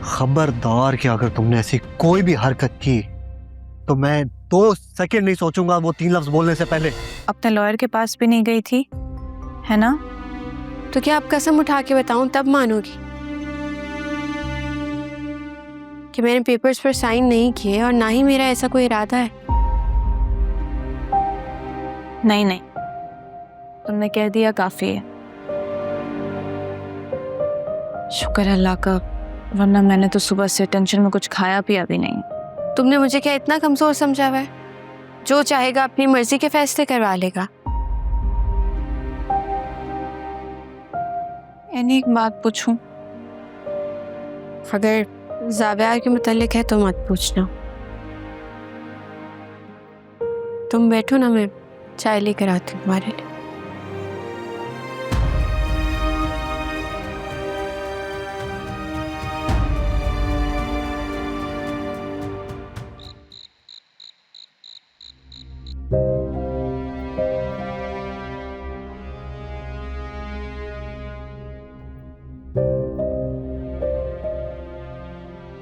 खबरदार कि अगर तुमने ऐसी कोई भी हरकत की तो मैं 2 सेकंड नहीं सोचूंगा वो 3 लफ्ज बोलने से पहले। अपने लॉयर के पास भी नहीं गई थी, है ना? तो क्या आप कसम उठा के बताऊं तब मानोगी कि मैंने पेपर्स पर साइन नहीं किए और ना ही मेरा ऐसा कोई इरादा है? नहीं नहीं, तुमने कह दिया काफी है। शुक्र अल्लाह का, वरना मैंने तो सुबह से टेंशन में कुछ खाया पिया भी नहीं। तुमने मुझे क्या इतना कमजोर समझा हुआ है? जो चाहेगा अपनी मर्जी के फैसले करवा लेगा। यानी एक बात पूछूं? अगर ज़ावियार के मुतालिक है तो मत पूछना। तुम बैठो ना, मैं चाय लेकर आती हूँ तुम्हारे लिए।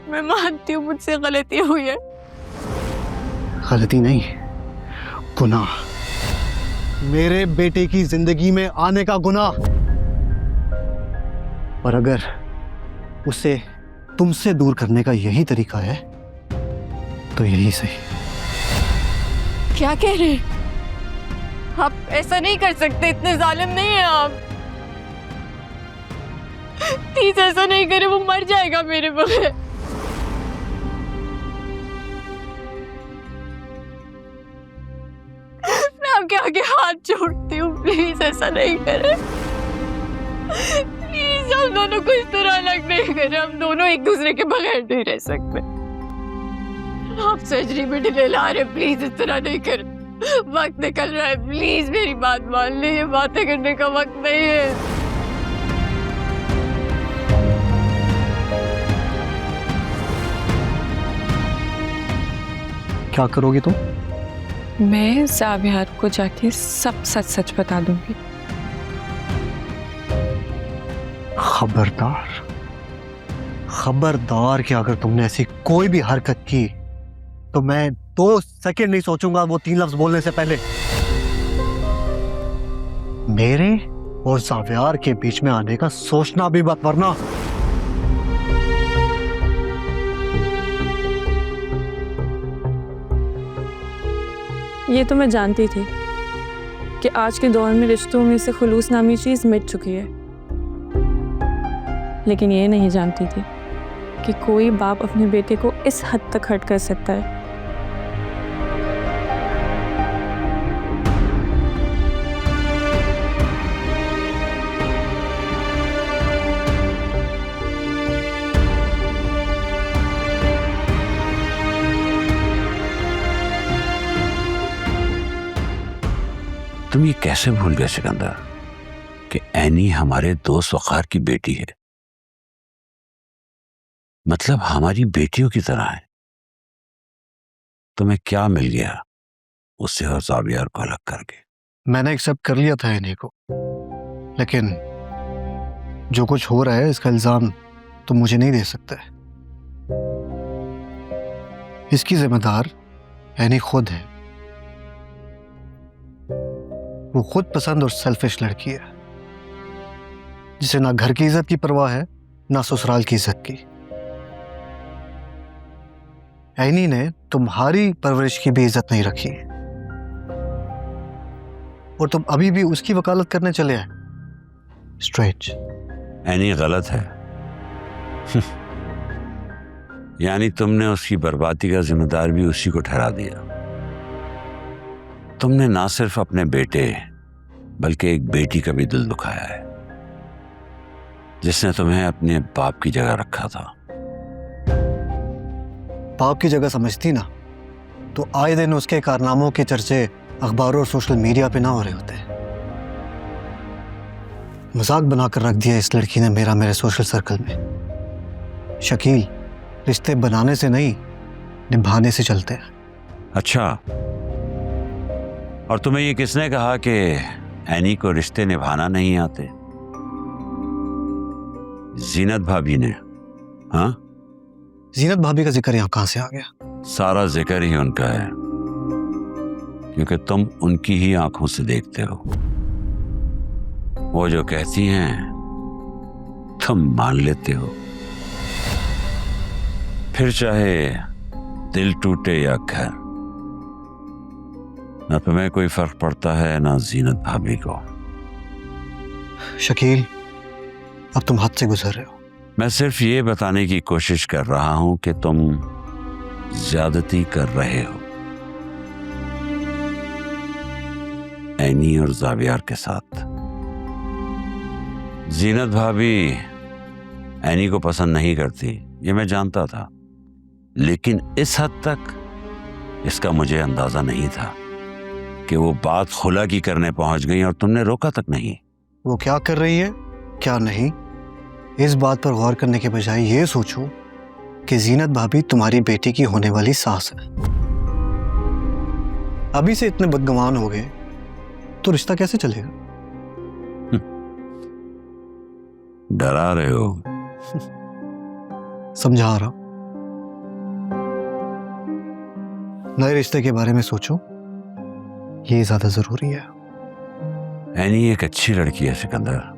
मैं मानती हूँ मुझसे गलती हुई है। गलती नहीं, गुनाह। मेरे बेटे की जिंदगी में आने का गुनाह। और अगर उसे तुमसे दूर करने का यही तरीका है तो यही सही। क्या कह रहे हैं आप? ऐसा नहीं कर सकते, इतने जालिम नहीं है आप। प्लीज ऐसा नहीं करे, वो मर जाएगा मेरे बगैर। मैं आपके आगे हाथ जोड़ती हूँ, प्लीज ऐसा नहीं करे। प्लीज हम दोनों को इस तरह अलग नहीं करें। हम दोनों एक दूसरे के बगैर नहीं रह सकते। आप सर्जरी में डिले ला रहे, प्लीज इस तरह नहीं कर। वक्त निकल रहा है, प्लीज मेरी बात मान ली। ये बातें करने का वक्त नहीं है। क्या करोगी तुम? मैं ज़ावियार को जाके सब सच सच बता दूंगी। खबरदार, खबरदार कि अगर तुमने ऐसी कोई भी हरकत की तो मैं 2 सेकंड नहीं सोचूंगा वो 3 लफ्ज बोलने से पहले। मेरे और ज़ावियार के बीच में आने का सोचना भी मत, वरना ये तो मैं जानती थी कि आज के दौर में रिश्तों में से खुलूस नामी चीज़ मिट चुकी है, लेकिन ये नहीं जानती थी कि कोई बाप अपने बेटे को इस हद तक हर्ट कर सकता है। तुम ये कैसे भूल गए सिकंदर कि एनी हमारे दोस्त वकार की बेटी है? मतलब हमारी बेटियों की तरह है। तुम्हें क्या मिल गया उससे और ज़ावियार को अलग करके? मैंने एक्सेप्ट कर लिया था इन्हीं को, लेकिन जो कुछ हो रहा है इसका इल्जाम तुम मुझे नहीं दे सकते। इसकी जिम्मेदार एनी खुद है। वो खुद पसंद और सेल्फिश लड़की है जिसे ना घर की इज्जत की परवाह है ना ससुराल की इज्जत की। एनी ने तुम्हारी परवरिश की भी इज्जत नहीं रखी और तुम अभी भी उसकी वकालत करने चले आए। स्ट्रेंज। एनी गलत है। यानी तुमने उसकी बर्बादी का जिम्मेदार भी उसी को ठहरा दिया। तुमने ना सिर्फ अपने बेटे बल्कि एक बेटी का भी दिल दुखाया है जिसने तुम्हें अपने बाप की जगह रखा था। बाप की जगह समझती ना तो आए दिन उसके कारनामों के चर्चे अखबारों और सोशल मीडिया पे ना हो रहे होते। मजाक बनाकर रख दिया इस लड़की ने मेरे सोशल सर्कल में। शकील, रिश्ते बनाने से नहीं निभाने से चलते हैं। अच्छा, और तुम्हें ये किसने कहा कि एनी को रिश्ते निभाना नहीं आते? जीनत भाभी ने। हाँ, जीनत भाभी का जिक्र यहाँ कहाँ से आ गया? सारा जिक्र ही उनका है, क्योंकि तुम उनकी ही आंखों से देखते हो। वो जो कहती हैं तुम मान लेते हो, फिर चाहे दिल टूटे या घर, ना तुम्हें कोई फर्क पड़ता है ना जीनत भाभी को। शकील, अब तुम हद से गुजर रहे हो। मैं सिर्फ ये बताने की कोशिश कर रहा हूं कि तुम ज्यादती कर रहे हो एनी और जावियार के साथ। जीनत भाभी एनी को पसंद नहीं करती, ये मैं जानता था, लेकिन इस हद तक इसका मुझे अंदाजा नहीं था कि वो बात खुला की करने पहुंच गई और तुमने रोका तक नहीं। वो क्या कर रही है क्या नहीं, इस बात पर गौर करने के बजाय ये सोचो कि जीनत भाभी तुम्हारी बेटी की होने वाली सास है। अभी से इतने बदगुमान हो गए तो रिश्ता कैसे चलेगा? डरा रहे हो? समझा रहा हूं। नए रिश्ते के बारे में सोचो, ये ज्यादा जरूरी है। एनी एक अच्छी लड़की है सिकंदर।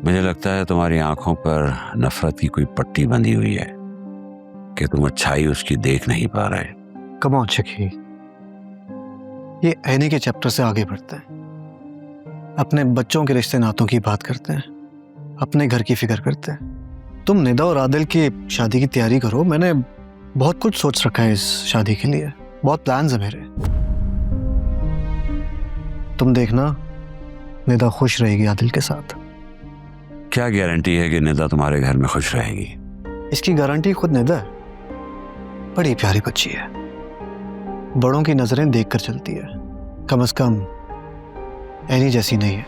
मुझे लगता है तुम्हारी आंखों पर नफरत की कोई पट्टी बंधी हुई है कि तुम अच्छाई उसकी देख नहीं पा रहे। कम ऑन शकील, ये एनी के चैप्टर से आगे बढ़ते हैं, अपने बच्चों के रिश्ते नातों की बात करते हैं, अपने घर की फिक्र करते हैं। तुम निदा और आदिल की शादी की तैयारी करो। मैंने बहुत कुछ सोच रखा है इस शादी के लिए, बहुत प्लान्स है मेरे। तुम देखना निदा खुश रहेगी आदिल के साथ। क्या गारंटी है कि निदा तुम्हारे घर में खुश रहेगी? इसकी गारंटी खुद निदा है। बड़ी प्यारी बच्ची है, बड़ों की नजरें देखकर चलती है, कम से कम एनी जैसी नहीं है।